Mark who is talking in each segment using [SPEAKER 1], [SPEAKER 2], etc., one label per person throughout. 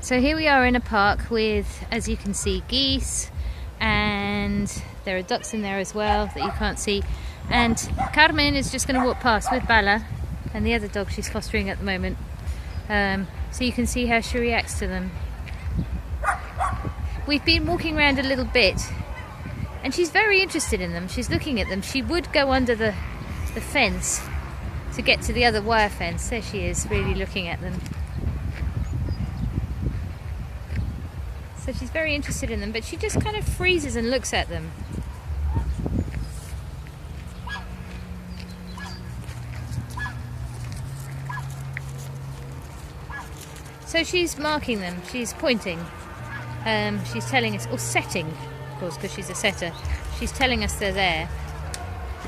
[SPEAKER 1] So here we are in a park with, as you can see, geese, and there are ducks in there as well that you can't see. And Carmen is just going to walk past with Bala and the other dog she's fostering at the moment, so you can see how she reacts to them. We've been walking around a little bit and she's very interested in them. She's looking at them. She would go under the fence to get to the other wire fence. There she is, really looking at them. So she's very interested in them, but she just kind of freezes and looks at them. So she's marking them, she's pointing, she's telling us, or setting, of course, because she's a setter. She's telling us they're there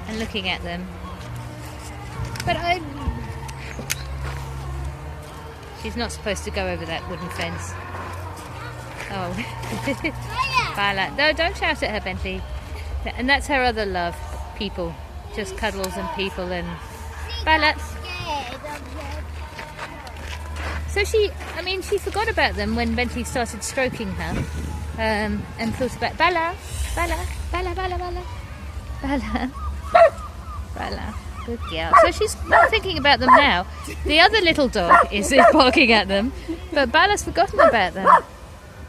[SPEAKER 1] and looking at them. But she's not supposed to go over that wooden fence. Oh, Bala. No, don't shout at her, Bentley. And that's her other love, people. Just cuddles and people and... Bala. So she forgot about them when Bentley started stroking her, and thought about Bala, Bala, Bala, Bala, Bala, Bala, Bala. Good girl. So she's not thinking about them now. The other little dog is barking at them, but Bala's forgotten about them.